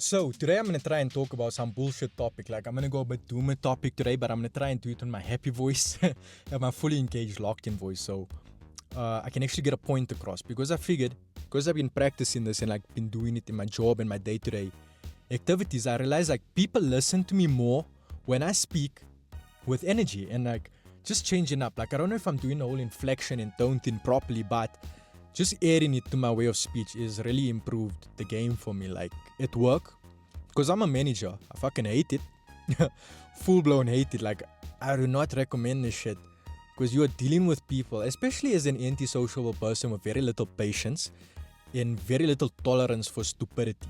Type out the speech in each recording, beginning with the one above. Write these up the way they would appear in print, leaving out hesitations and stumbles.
So today I'm gonna try and talk about some bullshit topic. Like I'm gonna go a bit doomer topic today, but I'm gonna try and do it on my happy voice, and my fully engaged, locked-in voice, so I can actually get a point across. Because I figured, because I've been practicing this and like been doing it in my job and my day-to-day activities, I realized like people listen to me more when I speak with energy and like just changing up. Like I don't know if I'm doing the whole inflection and tone thing properly, but just adding it to my way of speech is really improved the game for me. Like at work, because I'm a manager, I fucking hate it. Full blown hate it. Like I do not recommend this shit because you are dealing with people, especially as an antisocial person with very little patience and very little tolerance for stupidity.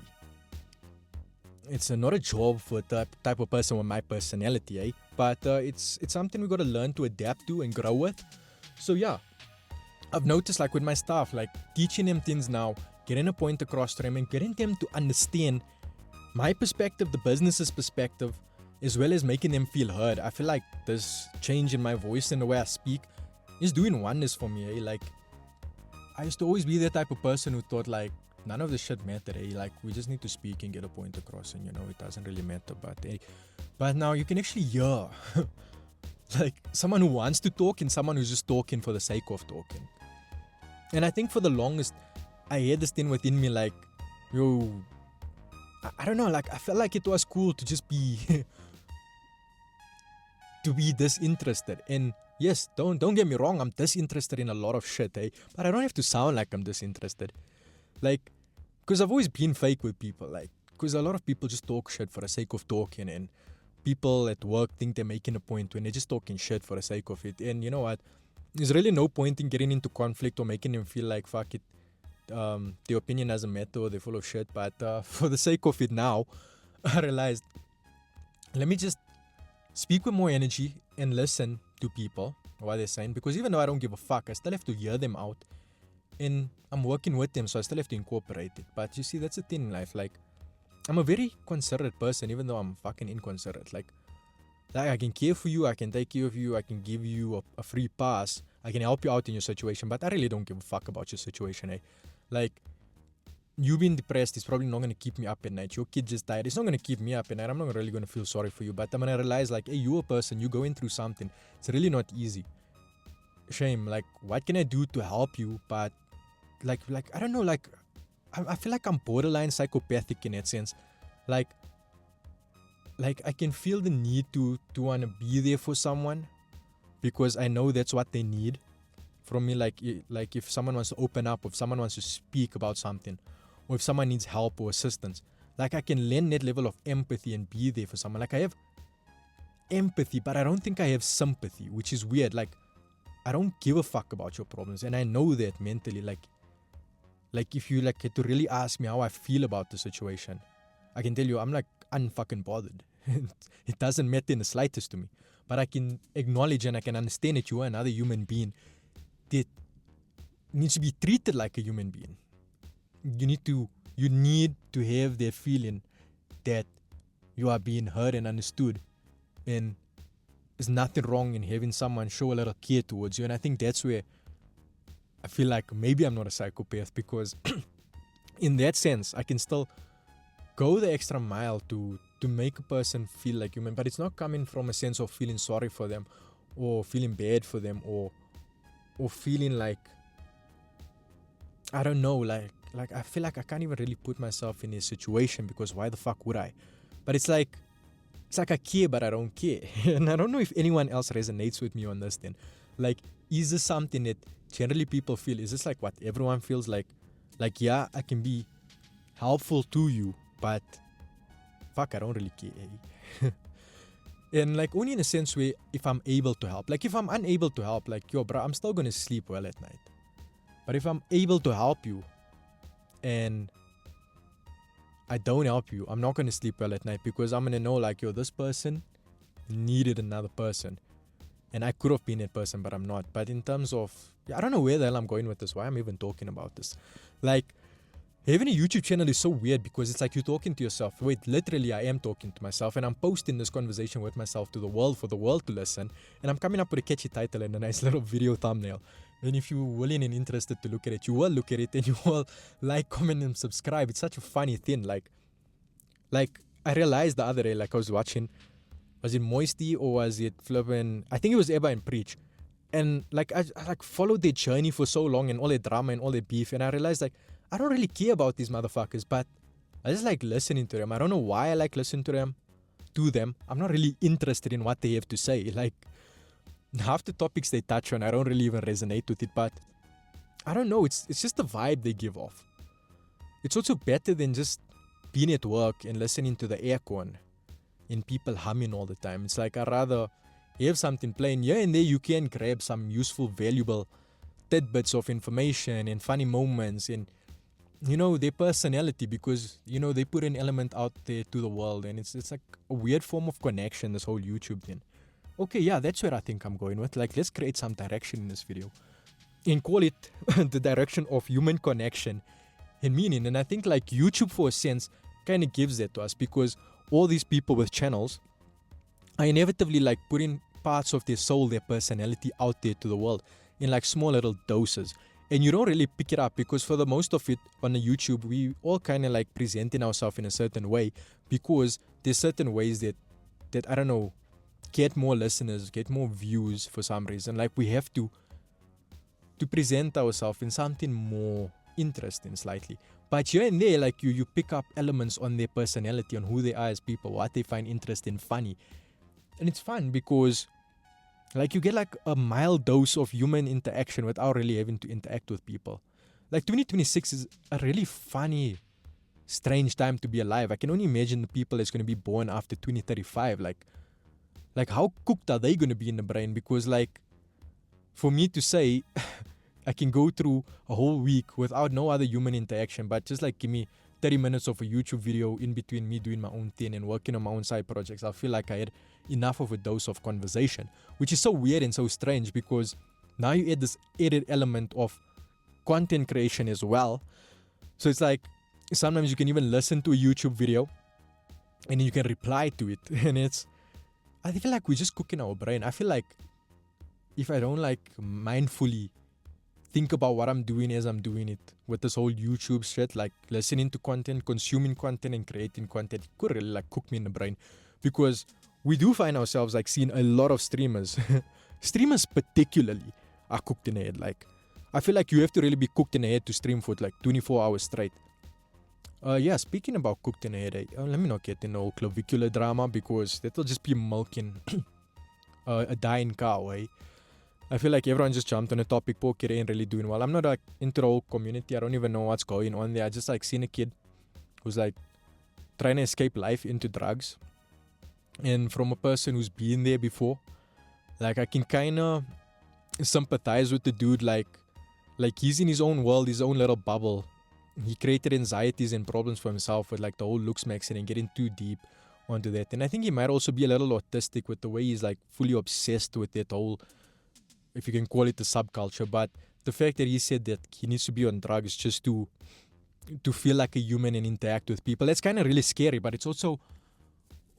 It's not a job for the type of person with my personality, eh? But it's something we gotta learn to adapt to and grow with. So yeah, I've noticed like with my staff, like teaching them things now, getting a point across to them and getting them to understand my perspective, the business's perspective, as well as making them feel heard. I feel like this change in my voice and the way I speak is doing wonders for me, eh? Like I used to always be the type of person who thought like none of this shit mattered, eh? Like we just need to speak and get a point across and it doesn't really matter. But now you can actually hear like someone who wants to talk and someone who's just talking for the sake of talking. And I think for the longest, I had this thing within me like, yo, I don't know, like I felt like it was cool to just be, to be disinterested. And yes, don't get me wrong, I'm disinterested in a lot of shit, eh? But I don't have to sound like I'm disinterested. Like, because I've always been fake with people, like, because a lot of people just talk shit for the sake of talking, and people at work think they're making a point when they're just talking shit for the sake of it. And you know what? There's really no point in getting into conflict or making them feel like fuck it, their opinion doesn't matter or they're full of shit. But for the sake of it now, I realized, let me just speak with more energy and listen to people, what they're saying. Because even though I don't give a fuck, I still have to hear them out. And I'm working with them, so I still have to incorporate it. But you see, that's the thing in life. Like, I'm a very considerate person, even though I'm fucking inconsiderate. Like I can care for you, I can take care of you, I can give you a free pass, I can help you out in your situation, but I really don't give a fuck about your situation, eh? Like, you being depressed is probably not going to keep me up at night. Your kid just died, it's not going to keep me up at night. I'm not really going to feel sorry for you, but I'm going to realize like, hey, you're a person, you're going through something. It's really not easy. Shame, like, what can I do to help you? But like I don't know, like, I feel like I'm borderline psychopathic in that sense. Like I can feel the need to want to be there for someone because I know that's what they need from me. Like if someone wants to open up, or if someone wants to speak about something, or if someone needs help or assistance, like I can lend that level of empathy and be there for someone. Like I have empathy, but I don't think I have sympathy, which is weird. Like I don't give a fuck about your problems, and I know that mentally. Like if you like had to really ask me how I feel about the situation, I can tell you I'm like unfucking bothered. It doesn't matter in the slightest to me. But I can acknowledge and I can understand that you are another human being that needs to be treated like a human being. You need to have that feeling that you are being heard and understood. And there's nothing wrong in having someone show a little care towards you. And I think that's where I feel like maybe I'm not a psychopath, because in that sense, I can still go the extra mile to make a person feel like human, but it's not coming from a sense of feeling sorry for them or feeling bad for them or feeling like, I don't know, like I feel like I can't even really put myself in a situation, because why the fuck would I? But it's like I care, but I don't care. And I don't know if anyone else resonates with me on this then. Like, is this something that generally people feel? Is this like what everyone feels like? Like, yeah, I can be helpful to you, but fuck, I don't really care. And like only in a sense where if I'm able to help. Like if I'm unable to help, like, yo bro, I'm still gonna sleep well at night. But if I'm able to help you and I don't help you, I'm not gonna sleep well at night, because I'm gonna know like, yo, this person needed another person. And I could have been that person, but I'm not. But in terms of, I don't know where the hell I'm going with this, why I'm even talking about this. Like, having a YouTube channel is so weird, because it's like you're talking to yourself. Wait, literally I am talking to myself, and I'm posting this conversation with myself to the world for the world to listen. And I'm coming up with a catchy title and a nice little video thumbnail. And if you're willing and interested to look at it, you will look at it, and you will like, comment, and subscribe. It's such a funny thing. Like Like, I realized the other day, like I was watching, was it Moisty or was it flippin'? I think it was Eba and Preach. And like I like followed their journey for so long and all their drama and all their beef, and I realized like I don't really care about these motherfuckers, but I just like listening to them. I don't know why I like listening to them. I'm not really interested in what they have to say. Like half the topics they touch on, I don't really even resonate with it, but I don't know, it's just the vibe they give off. It's also better than just being at work and listening to the aircon and people humming all the time. It's like I'd rather have something playing here and there. You can grab some useful, valuable tidbits of information and funny moments and, you know, their personality, because, you know, they put an element out there to the world, and it's like a weird form of connection, this whole YouTube thing. Okay, yeah, that's where I think I'm going with. Like, let's create some direction in this video and call it the direction of human connection and meaning. And I think like YouTube, for a sense, kind of gives that to us, because all these people with channels are inevitably like putting parts of their soul, their personality out there to the world in like small little doses. And you don't really pick it up, because for the most of it on the YouTube, we all kind of like presenting ourselves in a certain way, because there's certain ways that I don't know, get more listeners, get more views for some reason. Like we have to present ourselves in something more interesting slightly. But here and there, like you pick up elements on their personality, on who they are as people, what they find interesting, funny. And it's fun because like you get like a mild dose of human interaction without really having to interact with people. Like 2026 is a really funny, strange time to be alive. I can only imagine the people that's going to be born after 2035. Like how cooked are they going to be in the brain? Because like for me to say I can go through a whole week without no other human interaction, but just like give me 30 minutes of a YouTube video in between me doing my own thing and working on my own side projects, I feel like I had enough of a dose of conversation, which is so weird and so strange, because now you add this added element of content creation as well. So it's like sometimes you can even listen to a YouTube video and then you can reply to it. And I feel like we're just cooking our brain. I feel like if I don't like mindfully think about what I'm doing as I'm doing it with this whole YouTube shit, like listening to content, consuming content, and creating content, it could really like cook me in the brain, because we do find ourselves like seeing a lot of streamers, streamers particularly, are cooked in the head. Like I feel like you have to really be cooked in the head to stream for like 24 hours straight. Yeah, speaking about cooked in the head, let me not get into all clavicular drama, because that'll just be milking a dying cow, eh? I feel like everyone just jumped on a topic, poor kid ain't really doing well. I'm not like into the whole community. I don't even know what's going on there. I just like seen a kid who's like trying to escape life into drugs. And from a person who's been there before, like I can kind of sympathize with the dude. Like he's in his own world, his own little bubble. He created anxieties and problems for himself with like the whole looks maxing and getting too deep onto that. And I think he might also be a little autistic with the way he's like fully obsessed with that whole, if you can call it the subculture. But the fact that he said that he needs to be on drugs just to feel like a human and interact with people, that's kind of really scary. But it's also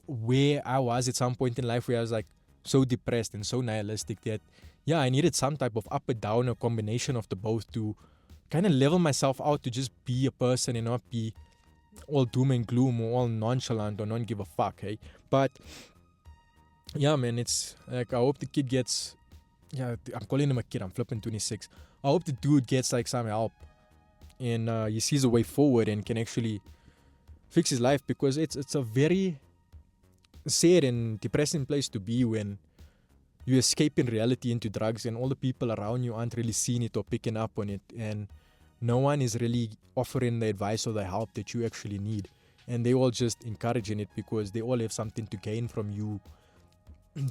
where I was at some point in life, where I was like so depressed and so nihilistic that yeah, I needed some type of up and down, a combination of the both, to kind of level myself out, to just be a person and not be all doom and gloom or all nonchalant or not give a fuck, hey. But yeah, man, it's like I hope the kid gets, yeah, I'm calling him a kid, I'm flipping 26. I hope the dude gets like some help and he sees a way forward and can actually fix his life, because it's a very sad and depressing place to be when you escape in reality into drugs and all the people around you aren't really seeing it or picking up on it, and no one is really offering the advice or the help that you actually need, and they all just encouraging it because they all have something to gain from you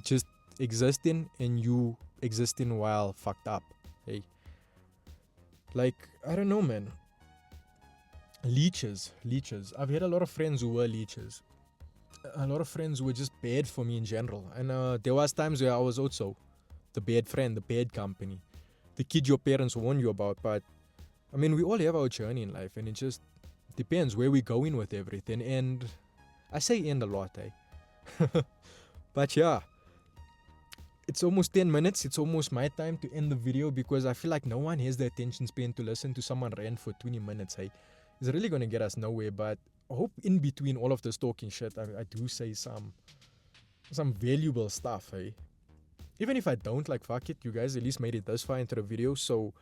just existing, and you existing while fucked up, hey. Like, I don't know, man. Leeches. I've had a lot of friends who were leeches. A lot of friends who were just bad for me in general. And there was times where I was also the bad friend, the bad company, the kid your parents warn you about. But, I mean, we all have our journey in life, and it just depends where we're going with everything. And I say end a lot, eh? But yeah, it's almost 10 minutes. It's almost my time to end the video, because I feel like no one has the attention span to listen to someone rant for 20 minutes, hey. It's really going to get us nowhere. But hope in between all of this talking shit, I do say some valuable stuff, hey? Even if I don't, like, fuck it, you guys at least made it this far into the video, so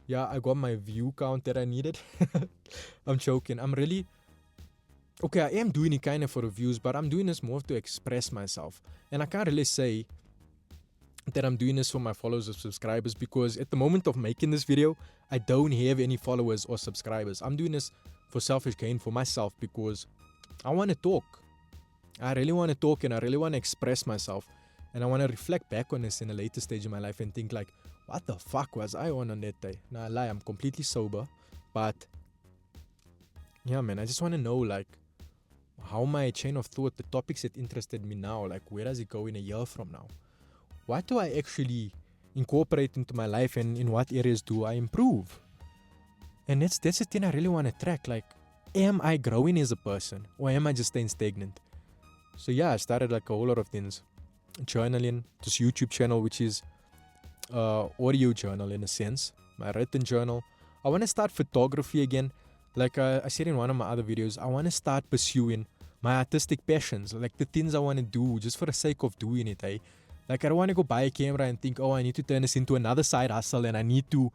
yeah, I got my view count that I needed. I'm joking. Okay, I am doing it kind of for the views, but I'm doing this more to express myself. And I can't really say that I'm doing this for my followers or subscribers, because at the moment of making this video, I don't have any followers or subscribers. I'm doing this for selfish gain for myself, because I want to talk. I really want to talk, and I really want to express myself. And I want to reflect back on this in a later stage of my life and think like, what the fuck was I on that day? Nah, I lie, I'm completely sober. But yeah, man, I just want to know, like, how my chain of thought, the topics that interested me now, like, where does it go in a year from now? What do I actually incorporate into my life, and in what areas do I improve? And that's the thing I really want to track. Like, am I growing as a person, or am I just staying stagnant? So yeah, I started like a whole lot of things. Journaling, this YouTube channel, which is audio journal in a sense, my written journal. I want to start photography again. Like I said in one of my other videos, I want to start pursuing my artistic passions, like the things I want to do just for the sake of doing it, eh? Like, I don't want to go buy a camera and think, oh, I need to turn this into another side hustle, and I need to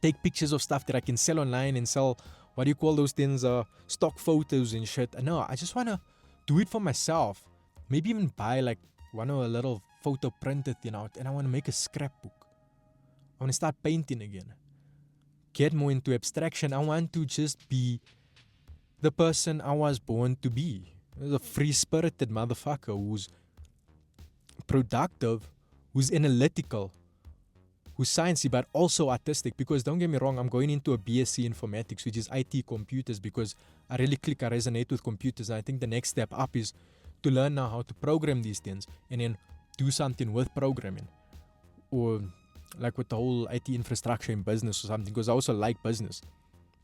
take pictures of stuff that I can sell online and sell, what do you call those things, stock photos and shit. No, I just want to do it for myself. Maybe even buy like one of a little photo printed thing out, and I want to make a scrapbook. I want to start painting again. Get more into abstraction. I want to just be the person I was born to be. A free-spirited motherfucker who's productive, who's analytical, who's sciencey, but also artistic. Because don't get me wrong, I'm going into a BSc informatics, which is IT computers, because I really I resonate with computers. And I think the next step up is to learn now how to program these things and then do something with programming, or like with the whole IT infrastructure in business or something, because I also like business.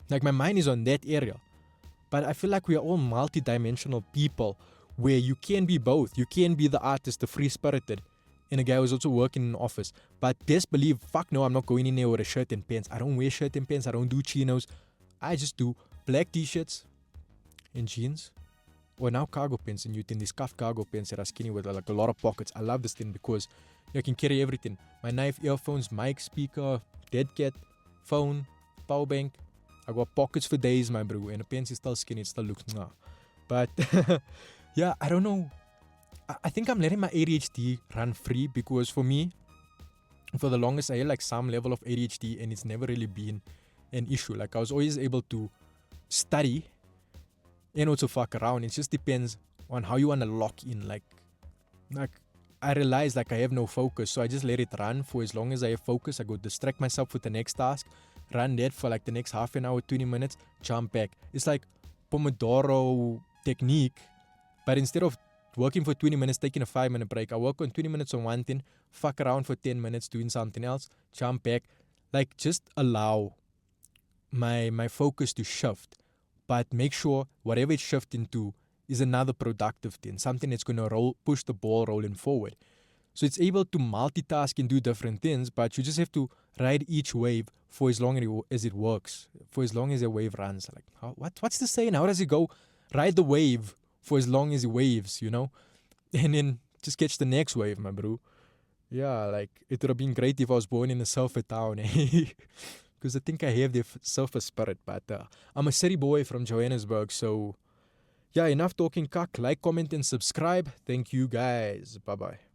Like, my mind is on that area. But I feel like we are all multi-dimensional people, where you can be both. You can be the artist, the free-spirited, and a guy who's also working in an office. But best believe, fuck no, I'm not going in there with a shirt and pants. I don't wear shirt and pants. I don't do chinos. I just do black t-shirts and jeans. Or now cargo pants, and you think these cuff cargo pants that are skinny with like a lot of pockets. I love this thing because you can carry everything. My knife, earphones, mic, speaker, dead cat, phone, power bank. I got pockets for days, my bro. And the pants is still skinny. It still looks nah. But yeah, I don't know. I think I'm letting my ADHD run free, because for me, for the longest, I had like some level of ADHD, and it's never really been an issue. Like, I was always able to study and also fuck around. It just depends on how you want to lock in. Like I realize like I have no focus, so I just let it run for as long as I have focus. I go distract myself with the next task, run that for like the next half an hour, 20 minutes, jump back. It's like Pomodoro technique, but instead of working for 20 minutes, taking a 5-minute break, I work on 20 minutes on one thing, fuck around for 10 minutes doing something else, jump back. Like, just allow my focus to shift, but make sure whatever it's shifting to is another productive thing, something that's going to push the ball rolling forward. So it's able to multitask and do different things, but you just have to ride each wave for as long as it works, for as long as the wave runs. Like, what's the saying? How does it go? Ride the wave for as long as it waves, you know? And then just catch the next wave, my bro. Yeah, like, it would have been great if I was born in a surfer town, eh? Because I think I have the surfer spirit, but I'm a city boy from Johannesburg, so yeah, enough talking cuck. Like, comment, and subscribe. Thank you guys. Bye-bye.